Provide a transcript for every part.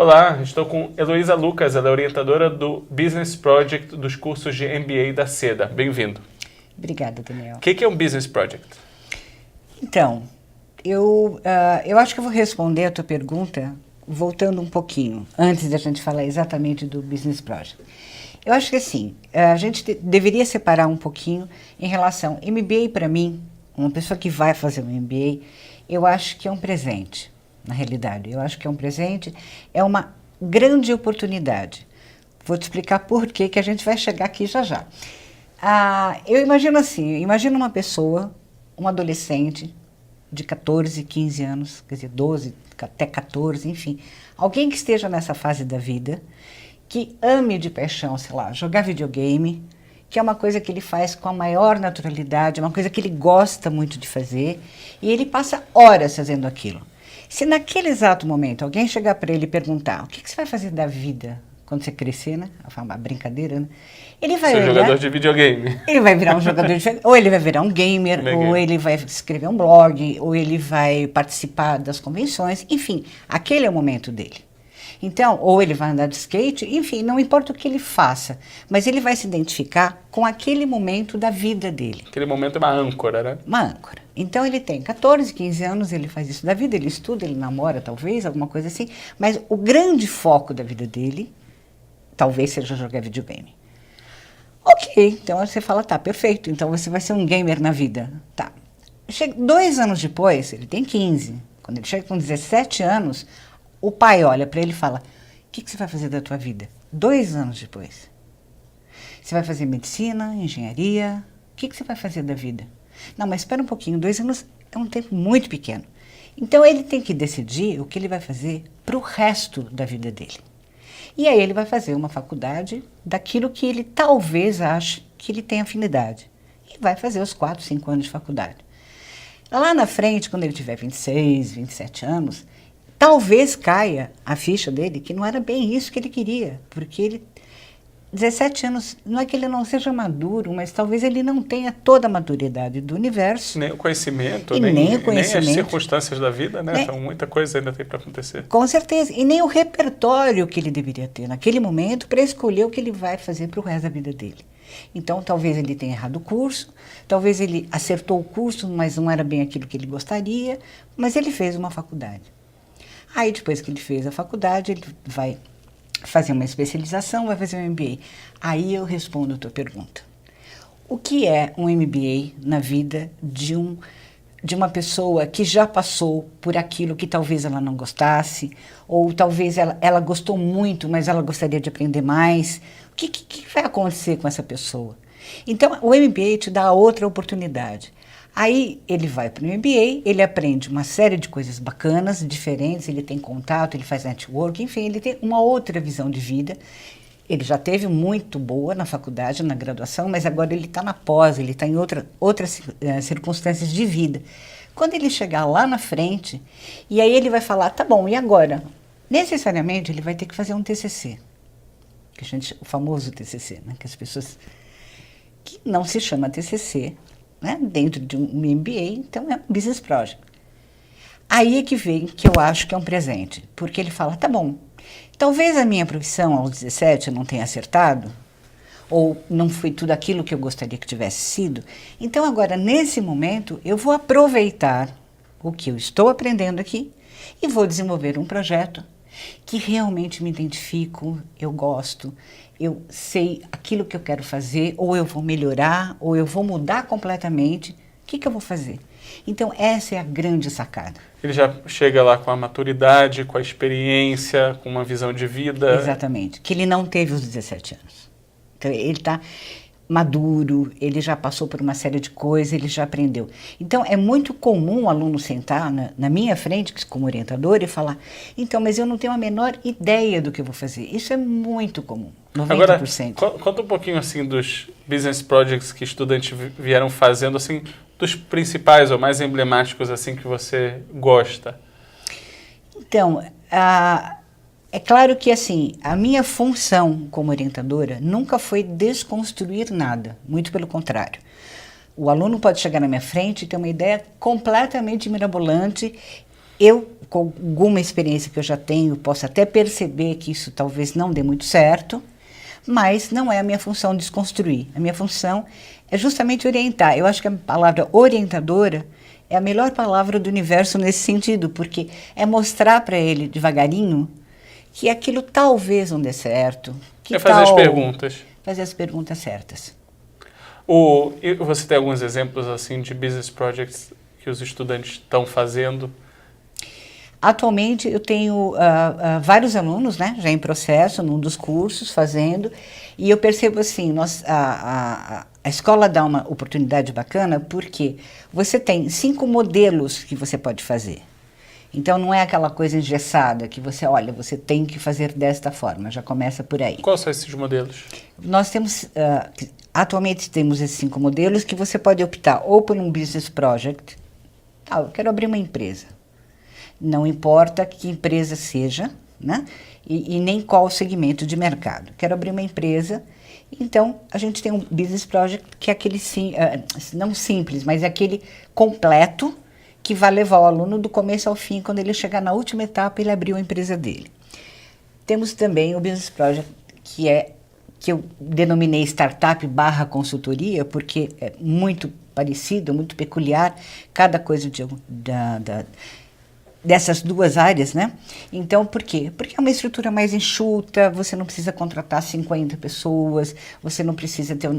Olá, estou com Heloísa Lucas, ela é orientadora do Business Project dos cursos de MBA da Seda. Bem-vindo. Obrigada, Daniel. O que é um Business Project? Então, eu acho que eu vou responder a tua pergunta voltando um pouquinho, antes da gente falar exatamente do Business Project. Eu acho que assim, a gente deveria separar um pouquinho em relação... MBA, para mim, uma pessoa que vai fazer um MBA, eu acho que é um presente, na realidade. Eu acho que é um presente, é uma grande oportunidade. Vou te explicar por que a gente vai chegar aqui já já. Eu imagino assim, imagino uma pessoa, um adolescente de 14, 15 anos, quer dizer, 12, até 14, enfim. Alguém que esteja nessa fase da vida, que ame de paixão, sei lá, jogar videogame, que é uma coisa que ele faz com a maior naturalidade, é uma coisa que ele gosta muito de fazer, e ele passa horas fazendo aquilo. Se naquele exato momento alguém chegar para ele e perguntar o que você vai fazer da vida quando você crescer, né? Uma brincadeira, né? Ele vai Ser jogador de videogame. Ele vai virar um jogador de videogame, ou ele vai virar um gamer, ou ele vai escrever um blog, ou ele vai participar das convenções, enfim, aquele é o momento dele. Então, ou ele vai andar de skate, enfim, não importa o que ele faça, mas ele vai se identificar com aquele momento da vida dele. Aquele momento é uma âncora, né? Uma âncora. Então, ele tem 14, 15 anos, ele faz isso da vida, ele estuda, ele namora, talvez, alguma coisa assim, mas o grande foco da vida dele, talvez seja jogar videogame. Ok, então você fala, tá, perfeito, então você vai ser um gamer na vida. Tá. 2 anos depois, ele tem 15, quando ele chega com 17 anos, o pai olha para ele e fala, o que você vai fazer da tua vida? 2 anos depois. Você vai fazer medicina, engenharia, o que você vai fazer da vida? Não, mas espera um pouquinho, 2 anos é um tempo muito pequeno. Então ele tem que decidir o que ele vai fazer para o resto da vida dele. E aí ele vai fazer uma faculdade daquilo que ele talvez ache que ele tem afinidade. E vai fazer os 4, 5 anos de faculdade. Lá na frente, quando ele tiver 26, 27 anos, talvez caia a ficha dele que não era bem isso que ele queria. Porque ele, 17 anos, não é que ele não seja maduro, mas talvez ele não tenha toda a maturidade do universo. Nem o conhecimento, nem o conhecimento. Nem as circunstâncias da vida, né? Então, muita coisa ainda tem para acontecer. Com certeza. E nem o repertório que ele deveria ter naquele momento para escolher o que ele vai fazer para o resto da vida dele. Então, talvez ele tenha errado o curso, talvez ele acertou o curso, mas não era bem aquilo que ele gostaria, mas ele fez uma faculdade. Aí, depois que ele fez a faculdade, ele vai fazer uma especialização, vai fazer um MBA. Aí eu respondo a tua pergunta. O que é um MBA na vida de uma pessoa que já passou por aquilo que talvez ela não gostasse, ou talvez ela gostou muito, mas ela gostaria de aprender mais? O que vai acontecer com essa pessoa? Então, o MBA te dá outra oportunidade. Aí ele vai para o MBA, ele aprende uma série de coisas bacanas, diferentes, ele tem contato, ele faz network, enfim, ele tem uma outra visão de vida. Ele já teve muito boa na faculdade, na graduação, mas agora ele está na pós, ele está em outras circunstâncias de vida. Quando ele chegar lá na frente, e aí ele vai falar, tá bom, e agora? Necessariamente ele vai ter que fazer um TCC, o famoso TCC, né, que as pessoas... que não se chama TCC, né, dentro de um MBA, então é um Business Project. Aí é que vem que eu acho que é um presente, porque ele fala, tá bom, talvez a minha profissão aos 17 eu não tenha acertado, ou não foi tudo aquilo que eu gostaria que tivesse sido, então agora, nesse momento, eu vou aproveitar o que eu estou aprendendo aqui e vou desenvolver um projeto que realmente me identifico, eu gosto, eu sei aquilo que eu quero fazer, ou eu vou melhorar, ou eu vou mudar completamente, o que eu vou fazer? Então, essa é a grande sacada. Ele já chega lá com a maturidade, com a experiência, com uma visão de vida. Exatamente, que ele não teve os 17 anos. Então, ele está maduro, ele já passou por uma série de coisas, ele já aprendeu. Então, é muito comum o aluno sentar na minha frente, como orientador, e falar, então, mas eu não tenho a menor ideia do que eu vou fazer. Isso é muito comum, 90%. Agora, conta um pouquinho, assim, dos business projects que estudantes vieram fazendo, assim, dos principais ou mais emblemáticos, assim, que você gosta. Então, é claro que, assim, a minha função como orientadora nunca foi desconstruir nada, muito pelo contrário. O aluno pode chegar na minha frente e ter uma ideia completamente mirabolante Eu, com alguma experiência que eu já tenho, posso até perceber que isso talvez não dê muito certo, mas não é a minha função desconstruir. A minha função é justamente orientar. Eu acho que a palavra orientadora é a melhor palavra do universo nesse sentido, porque é mostrar para ele devagarinho que aquilo talvez não dê certo. Que É fazer as perguntas. Fazer as perguntas certas. E você tem alguns exemplos assim de business projects que os estudantes estão fazendo? Atualmente eu tenho vários alunos, né, já em processo, num dos cursos, fazendo, e eu percebo assim, a escola dá uma oportunidade bacana porque você tem 5 modelos que você pode fazer. Então não é aquela coisa engessada que você, olha, você tem que fazer desta forma, já começa por aí. Quais são esses modelos? Nós temos, atualmente temos esses 5 modelos que você pode optar ou por um business project, eu quero abrir uma empresa. Não importa que empresa seja, né? E nem qual segmento de mercado. Quero abrir uma empresa, então a gente tem um business project que é aquele, não simples, mas é aquele completo que vai levar o aluno do começo ao fim, quando ele chegar na última etapa, ele abriu a empresa dele. Temos também o business project que eu denominei startup / consultoria, porque é muito parecido, muito peculiar, cada coisa dessas duas áreas, né? Então, por quê? Porque é uma estrutura mais enxuta, você não precisa contratar 50 pessoas, você não precisa ter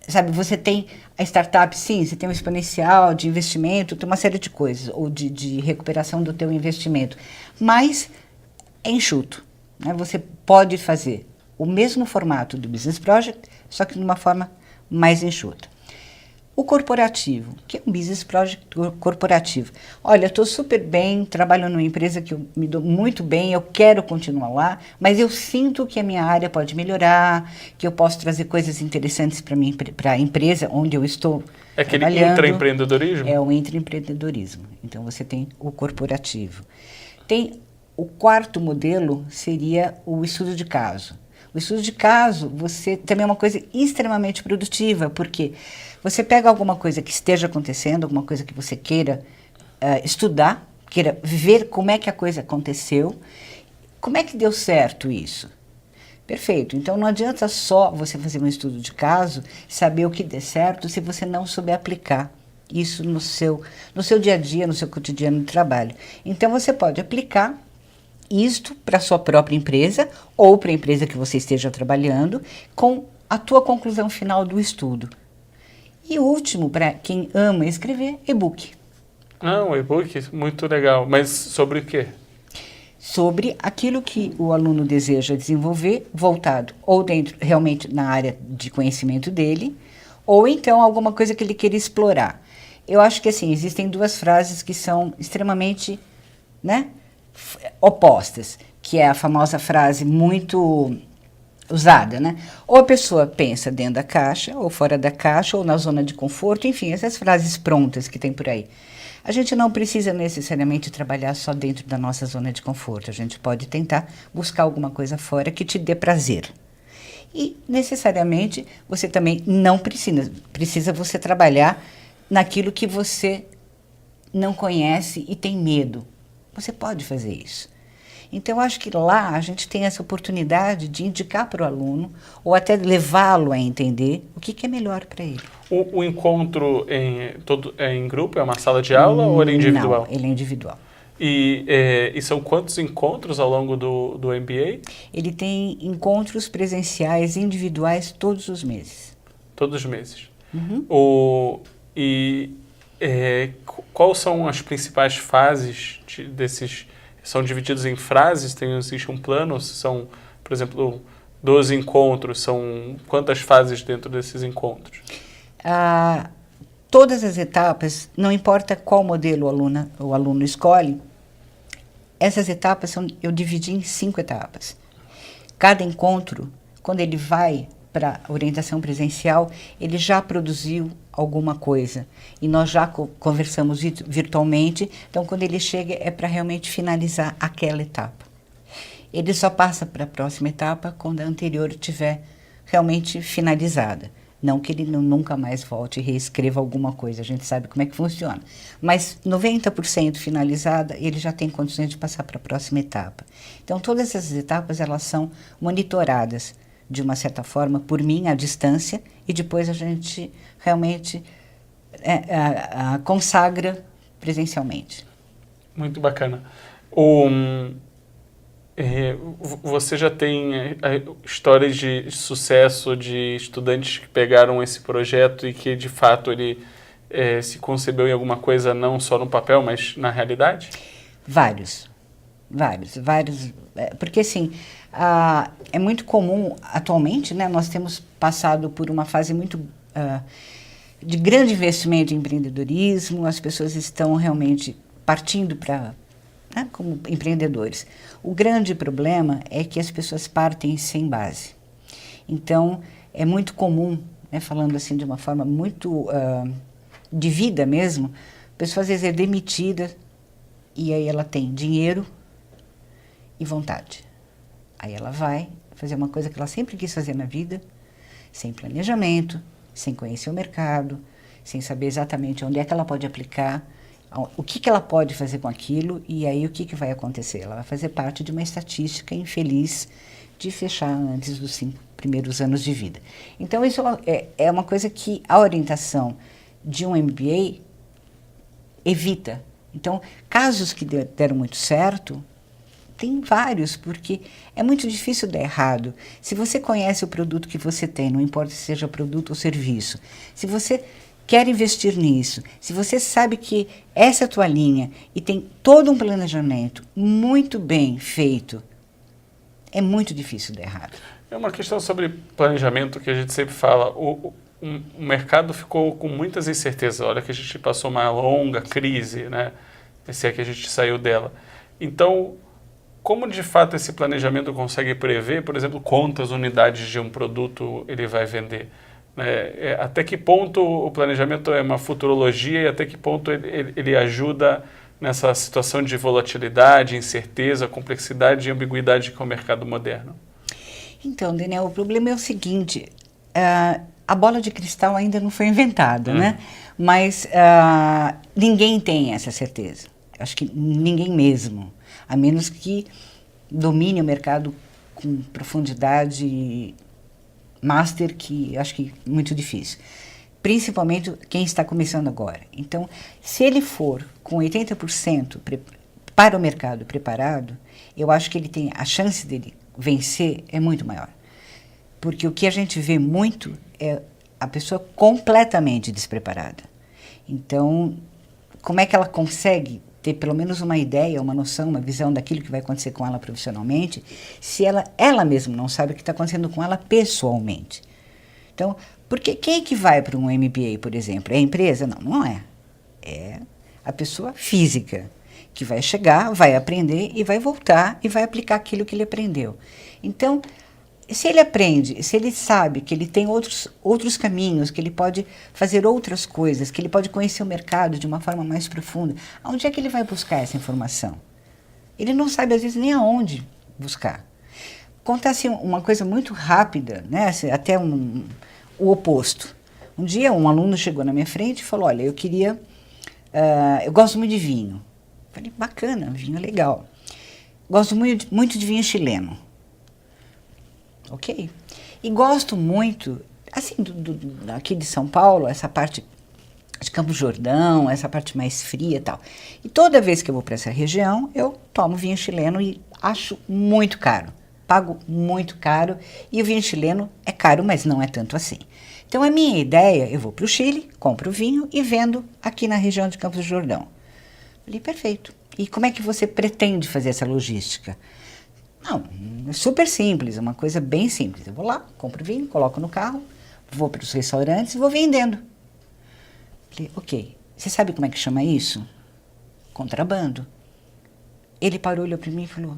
sabe, você tem a startup, sim, você tem um exponencial de investimento, tem uma série de coisas, ou de recuperação do teu investimento, mas é enxuto, né? Você pode fazer o mesmo formato do Business Project, só que de uma forma mais enxuta. O corporativo, que é um business project corporativo. Olha, estou super bem, trabalho numa empresa que eu me dou muito bem, eu quero continuar lá, mas eu sinto que a minha área pode melhorar, que eu posso trazer coisas interessantes para a empresa onde eu estou trabalhando. É aquele intraempreendedorismo? É o intraempreendedorismo. Então, você tem o corporativo. Tem o quarto modelo, seria o estudo de caso. O estudo de caso, você também é uma coisa extremamente produtiva, porque você pega alguma coisa que esteja acontecendo, alguma coisa que você queira estudar, queira ver como é que a coisa aconteceu, como é que deu certo isso. Perfeito. Então, não adianta só você fazer um estudo de caso, saber o que deu certo, se você não souber aplicar isso no seu dia a dia, no seu cotidiano de trabalho. Então, você pode aplicar isto para a sua própria empresa ou para a empresa que você esteja trabalhando com a tua conclusão final do estudo. E o último, para quem ama escrever, e-book. Um e-book, muito legal. Mas sobre o quê? Sobre aquilo que o aluno deseja desenvolver, voltado ou dentro, realmente na área de conhecimento dele, ou então alguma coisa que ele queira explorar. Eu acho que assim, existem 2 frases que são extremamente, né, opostas, que é a famosa frase muito usada, né? Ou a pessoa pensa dentro da caixa, ou fora da caixa, ou na zona de conforto, enfim, essas frases prontas que tem por aí. A gente não precisa necessariamente trabalhar só dentro da nossa zona de conforto, a gente pode tentar buscar alguma coisa fora que te dê prazer. E, necessariamente, você também não precisa você trabalhar naquilo que você não conhece e tem medo. Você pode fazer isso. Então, eu acho que lá a gente tem essa oportunidade de indicar para o aluno ou até levá-lo a entender o que é melhor para ele. O encontro é em grupo? É uma sala de aula ou ele é individual? Não, ele é individual. E são quantos encontros ao longo do MBA? Ele tem encontros presenciais individuais todos os meses. Todos os meses. Uhum. Quais são as principais fases desses? São divididos em frases? Existe um plano? São, por exemplo, 12 encontros. São quantas fases dentro desses encontros? Todas as etapas, não importa qual modelo o aluno escolhe, essas etapas eu dividi em 5 etapas. Cada encontro, quando ele vai para a orientação presencial, ele já produziu alguma coisa. E nós já conversamos virtualmente, então quando ele chega é para realmente finalizar aquela etapa. Ele só passa para a próxima etapa quando a anterior estiver realmente finalizada. Não que ele nunca mais volte e reescreva alguma coisa, a gente sabe como é que funciona. Mas 90% finalizada, ele já tem condições de passar para a próxima etapa. Então, todas essas etapas, elas são monitoradas, de uma certa forma, por mim, à distância, e depois a gente realmente consagra presencialmente. Muito bacana. Você já tem histórias de sucesso de estudantes que pegaram esse projeto e que, de fato, ele se concebeu em alguma coisa não só no papel, mas na realidade? Vários. Porque, assim, é muito comum, atualmente, né, nós temos passado por uma fase muito de grande investimento em empreendedorismo, as pessoas estão realmente partindo para... como empreendedores. O grande problema é que as pessoas partem sem base. Então, é muito comum, né, falando assim de uma forma muito de vida mesmo, a pessoa às vezes é demitida e aí ela tem dinheiro e vontade. Aí ela vai fazer uma coisa que ela sempre quis fazer na vida, sem planejamento, sem conhecer o mercado, sem saber exatamente onde é que ela pode aplicar, o que ela pode fazer com aquilo, e aí o que vai acontecer? Ela vai fazer parte de uma estatística infeliz de fechar antes dos 5 primeiros anos de vida. Então, isso é uma coisa que a orientação de um MBA evita. Então, casos que deram muito certo, tem vários, porque é muito difícil dar errado. Se você conhece o produto que você tem, não importa se seja produto ou serviço, se você quer investir nisso, se você sabe que essa é a tua linha e tem todo um planejamento muito bem feito, é muito difícil dar errado. É uma questão sobre planejamento que a gente sempre fala. O mercado ficou com muitas incertezas. Olha que a gente passou uma longa crise, né? Se é que a gente saiu dela. Então, como de fato esse planejamento consegue prever, por exemplo, quantas unidades de um produto ele vai vender? Até que ponto o planejamento é uma futurologia e até que ponto ele ajuda nessa situação de volatilidade, incerteza, complexidade e ambiguidade que é o mercado moderno? Então, Daniel, o problema é o seguinte, a bola de cristal ainda não foi inventada, né? Mas ninguém tem essa certeza. Acho que ninguém mesmo, a menos que domine o mercado com profundidade master, que acho que é muito difícil. Principalmente quem está começando agora. Então, se ele for com 80% para o mercado preparado, eu acho que ele tem a chance dele vencer é muito maior. Porque o que a gente vê muito é a pessoa completamente despreparada. Então, como é que ela consegue ter pelo menos uma ideia, uma noção, uma visão daquilo que vai acontecer com ela profissionalmente, se ela mesma não sabe o que está acontecendo com ela pessoalmente? Então, porque quem é que vai para um MBA, por exemplo? É a empresa? Não, não é. É a pessoa física, que vai chegar, vai aprender e vai voltar e vai aplicar aquilo que ele aprendeu. Então, se ele aprende, se ele sabe que ele tem outros caminhos, que ele pode fazer outras coisas, que ele pode conhecer o mercado de uma forma mais profunda, onde é que ele vai buscar essa informação? Ele não sabe, às vezes, nem aonde buscar. Contar assim, uma coisa muito rápida, né? Até o oposto. Um dia, um aluno chegou na minha frente e falou, olha, eu gosto muito de vinho. Falei, bacana, vinho é legal. Gosto muito de vinho chileno. Ok. E gosto muito, assim, aqui de São Paulo, essa parte de Campos do Jordão, essa parte mais fria e tal. E toda vez que eu vou para essa região, eu tomo vinho chileno e acho muito caro. Pago muito caro e o vinho chileno é caro, mas não é tanto assim. Então, a minha ideia, eu vou para o Chile, compro vinho e vendo aqui na região de Campos do Jordão. Falei, perfeito. E como é que você pretende fazer essa logística? Não, é super simples, é uma coisa bem simples. Eu vou lá, compro vinho, coloco no carro, vou para os restaurantes e vou vendendo. Falei, ok, você sabe como é que chama isso? Contrabando. Ele parou, olhou para mim e falou,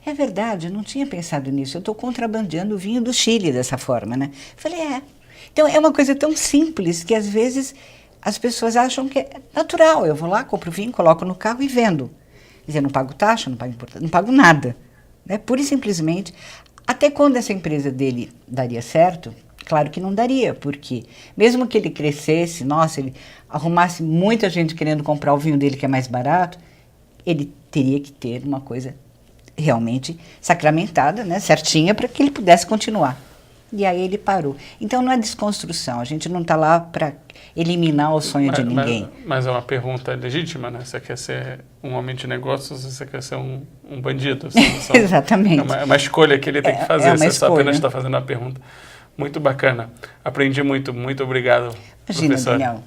é verdade, eu não tinha pensado nisso, eu estou contrabandeando o vinho do Chile dessa forma, né? Falei, é. Então, é uma coisa tão simples que às vezes as pessoas acham que é natural. Eu vou lá, compro vinho, coloco no carro e vendo. Quer dizer, não pago taxa, não pago importação, não pago nada. Né? Pura e simplesmente, até quando essa empresa dele daria certo, Claro que não daria, porque mesmo que ele crescesse, nossa, ele arrumasse muita gente querendo comprar o vinho dele que é mais barato, ele teria que ter uma coisa realmente sacramentada, né, certinha, para que ele pudesse continuar. E aí ele parou. Então não é desconstrução, a gente não está lá para eliminar o sonho de ninguém. Mas é uma pergunta legítima, né? Você quer ser um homem de negócios ou você quer ser um bandido? Exatamente. É uma escolha que ele tem que fazer, você só escolha. apenas está fazendo a pergunta. Muito bacana. Aprendi muito. Muito obrigado, Imagina, professor. Daniel.